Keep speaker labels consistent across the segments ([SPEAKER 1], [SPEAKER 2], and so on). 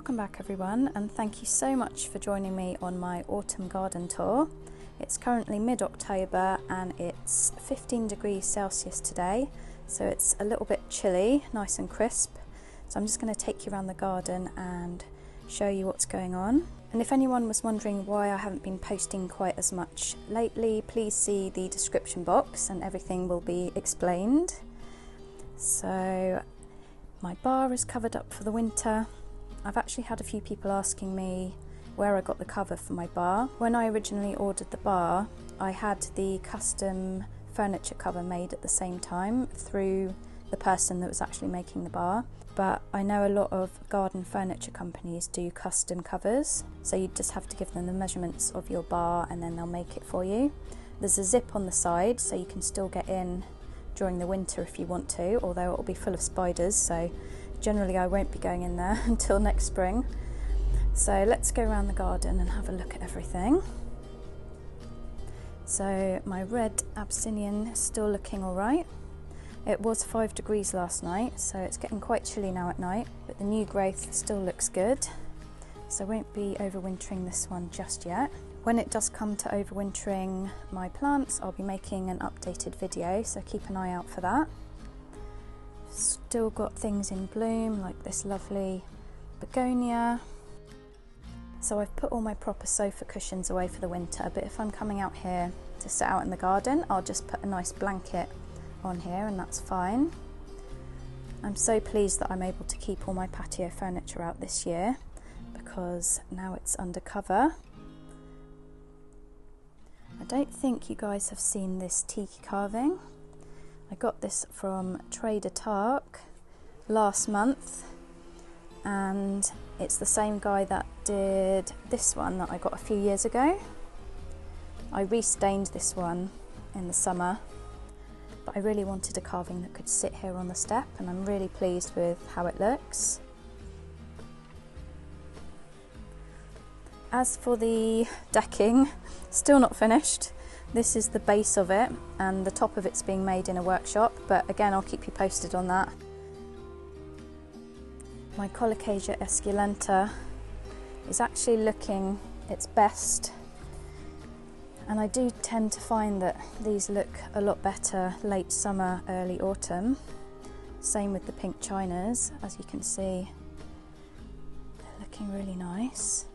[SPEAKER 1] Welcome back everyone, and thank you so much for joining me on my autumn garden tour. It's currently mid-October and it's 15 degrees Celsius today, so it's a little bit chilly, nice and crisp. So I'm just going to take you around the garden and show you what's going on. And if anyone was wondering why I haven't been posting quite as much lately, please see the description box and everything will be explained. So my bar is covered up for the winter. I've actually had a few people asking me where I got the cover for my bar. When I originally ordered the bar, I had the custom furniture cover made at the same time through the person that was actually making the bar. But I know a lot of garden furniture companies do custom covers, so you just have to give them the measurements of your bar and then they'll make it for you. There's a zip on the side so you can still get in during the winter if you want to, although it will be full of spiders, so generally I won't be going in there until next spring. So let's go around the garden and have a look at everything. So my red Abyssinian is still looking alright. It was 5 degrees last night, so it's getting quite chilly now at night, but the new growth still looks good. So I won't be overwintering this one just yet. When it does come to overwintering my plants, I'll be making an updated video, so keep an eye out for that. Still got things in bloom, like this lovely begonia. So I've put all my proper sofa cushions away for the winter, but if I'm coming out here to sit out in the garden, I'll just put a nice blanket on here and that's fine. I'm so pleased that I'm able to keep all my patio furniture out this year because now it's under cover. I don't think you guys have seen this tiki carving. I got this from Trader Tark last month, and it's the same guy that did this one that I got a few years ago. I restained this one in the summer, but I really wanted a carving that could sit here on the step, and I'm really pleased with how it looks. As for the decking, still not finished. This is the base of it, and the top of it's being made in a workshop, but again I'll keep you posted on that. My Colocasia esculenta is actually looking its best, and I do tend to find that these look a lot better late summer, early autumn. Same with the pink chinas, as you can see, they're looking really nice.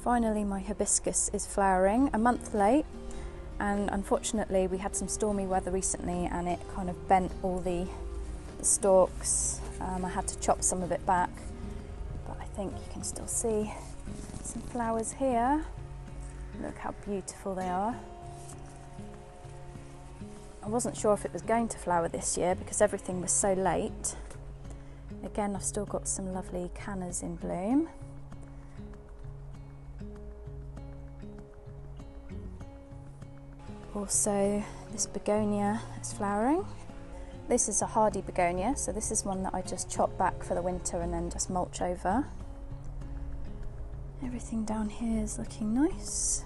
[SPEAKER 1] Finally my hibiscus is flowering, a month late, and unfortunately we had some stormy weather recently and it kind of bent all the stalks. I had to chop some of it back, but I think you can still see some flowers here. Look how beautiful they are. I wasn't sure if it was going to flower this year because everything was so late. Again, I've still got some lovely cannas in bloom. Also, this begonia is flowering. This is a hardy begonia, so this is one that I just chop back for the winter and then just mulch over. Everything down here is looking nice.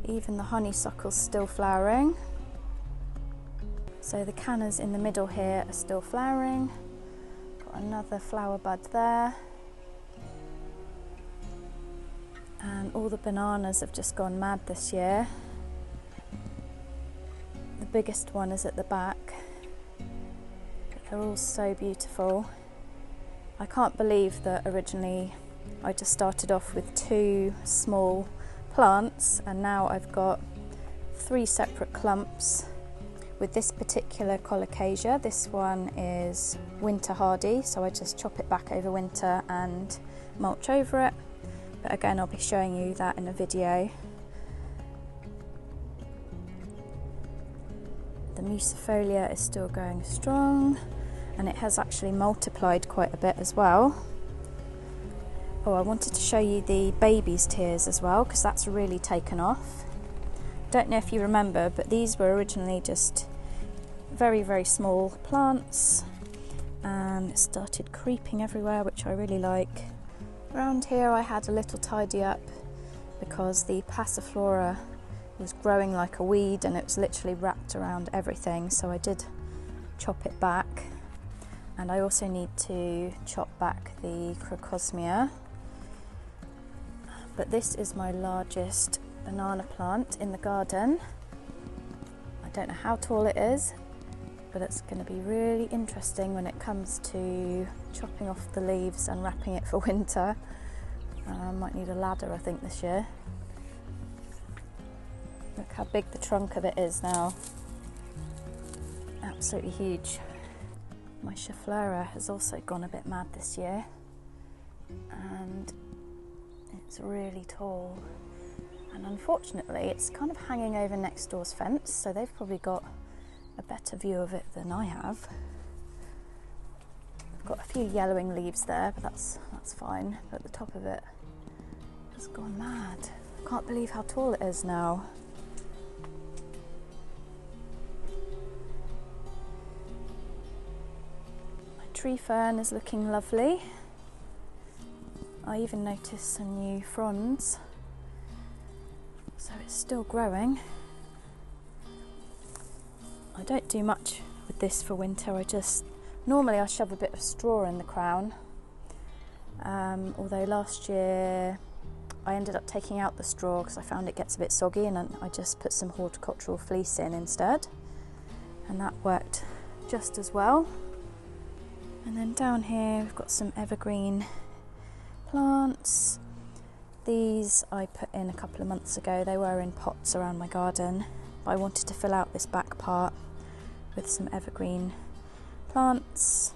[SPEAKER 1] Even the honeysuckle's still flowering. So the cannas in the middle here are still flowering. Got another flower bud there. And all the bananas have just gone mad this year. The biggest one is at the back. They're all so beautiful. I can't believe that originally I just started off with 2 small plants and now I've got 3 separate clumps with this particular Colocasia. This one is winter hardy, so I just chop it back over winter and mulch over it. But again, I'll be showing you that in a video. The Musifolia is still going strong, and it has actually multiplied quite a bit as well. Oh, I wanted to show you the baby's tears as well, because that's really taken off. Don't know if you remember, but these were originally just very, very small plants, and it started creeping everywhere, which I really like. Around here I had a little tidy up because the Passiflora was growing like a weed and it was literally wrapped around everything, so I did chop it back. And I also need to chop back the crocosmia. But this is my largest banana plant in the garden. I don't know how tall it is, but it's going to be really interesting when it comes to chopping off the leaves and wrapping it for winter. I might need a ladder, I think, this year. Look how big the trunk of it is now. Absolutely huge. My Chaflora has also gone a bit mad this year, and it's really tall. And unfortunately, it's kind of hanging over next door's fence, so they've probably got a better view of it than I have. I've got a few yellowing leaves there, but that's fine. But the top of it has gone mad. I can't believe how tall it is now. My tree fern is looking lovely. I even noticed some new fronds, so it's still growing. I don't do much with this for winter. Normally I shove a bit of straw in the crown, although last year I ended up taking out the straw because I found it gets a bit soggy, and I just put some horticultural fleece in instead, and that worked just as well. And then down here we've got some evergreen plants. These I put in a couple of months ago. They were in pots around my garden, but I wanted to fill out this back part with some evergreen plants.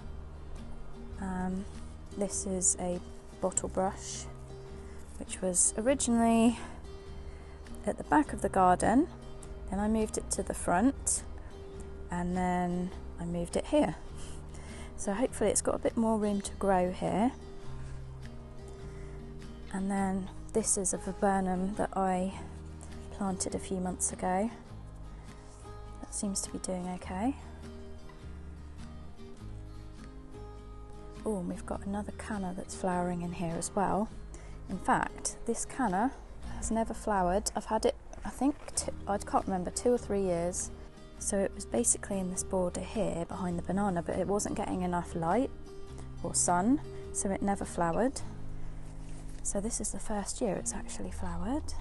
[SPEAKER 1] This is a bottle brush, which was originally at the back of the garden, then I moved it to the front, and then I moved it here. So hopefully it's got a bit more room to grow here. And then this is a viburnum that I planted a few months ago. That seems to be doing okay. Oh, and we've got another canna that's flowering in here as well. In fact, this canna has never flowered. I've had it, I think, I can't remember, 2 or 3 years. So it was basically in this border here behind the banana, but it wasn't getting enough light or sun, so it never flowered. So this is the first year it's actually flowered.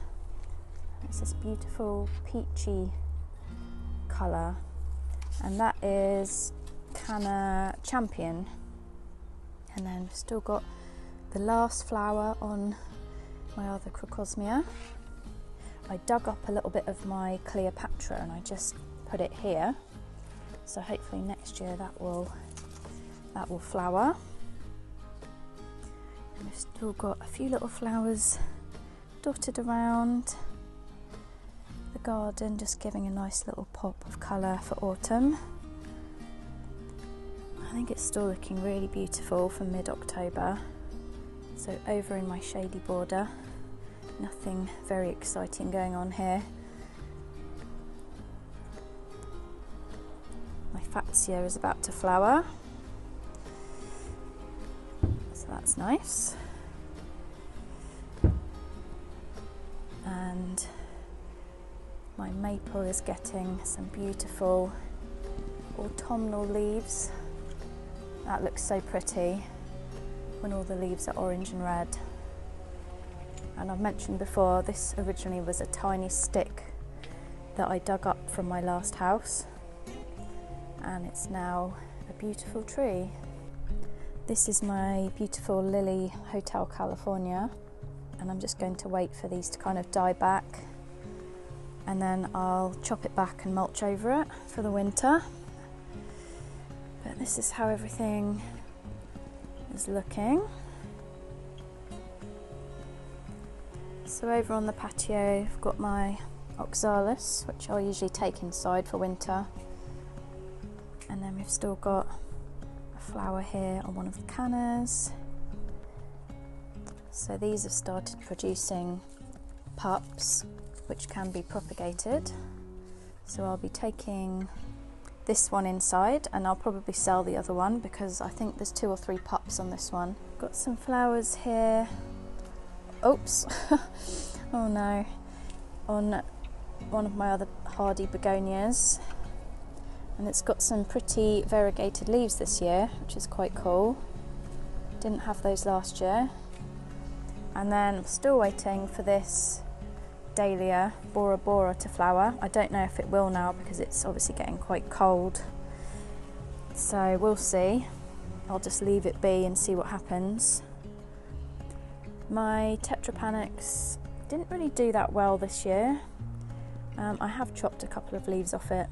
[SPEAKER 1] It's this beautiful peachy colour, and that is Canna Champion. And then we've still got the last flower on my other crocosmia. I dug up a little bit of my Cleopatra and I just put it here, so hopefully next year that will flower. And we've still got a few little flowers dotted around the garden, just giving a nice little pop of colour for autumn. I think it's still looking really beautiful for mid-October. So over in my shady border, nothing very exciting going on here. My Fatsia is about to flower, so that's nice. And my maple is getting some beautiful autumnal leaves. That looks so pretty when all the leaves are orange and red. And I've mentioned before, this originally was a tiny stick that I dug up from my last house, and it's now a beautiful tree. This is my beautiful Lily Hotel California, and I'm just going to wait for these to kind of die back, and then I'll chop it back and mulch over it for the winter. But this is how everything is looking. So over on the patio I've got my oxalis, which I'll usually take inside for winter. And then we've still got a flower here on one of the cannas. So these have started producing pups, which can be propagated. So I'll be taking this one inside, and I'll probably sell the other one because I think there's 2 or 3 pups on this one. Got some flowers here. Oops. Oh no. On one of my other hardy begonias, and it's got some pretty variegated leaves this year, which is quite cool. Didn't have those last year. And then I'm still waiting for this dahlia Bora Bora to flower. I don't know if it will now because it's obviously getting quite cold, so we'll see. I'll just leave it be and see what happens. My tetrapanax didn't really do that well this year. I have chopped a couple of leaves off it.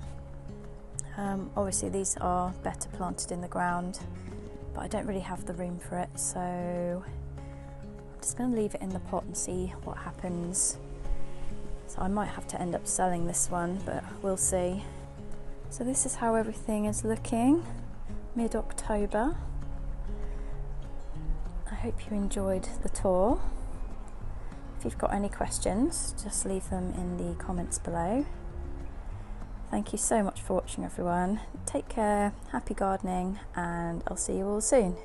[SPEAKER 1] Obviously these are better planted in the ground, but I don't really have the room for it, so I'm just going to leave it in the pot and see what happens. So I might have to end up selling this one, but we'll see. So this is how everything is looking mid-October. I hope you enjoyed the tour. If you've got any questions, just leave them in the comments below. Thank you so much for watching, everyone. Take care, happy gardening, and I'll see you all soon.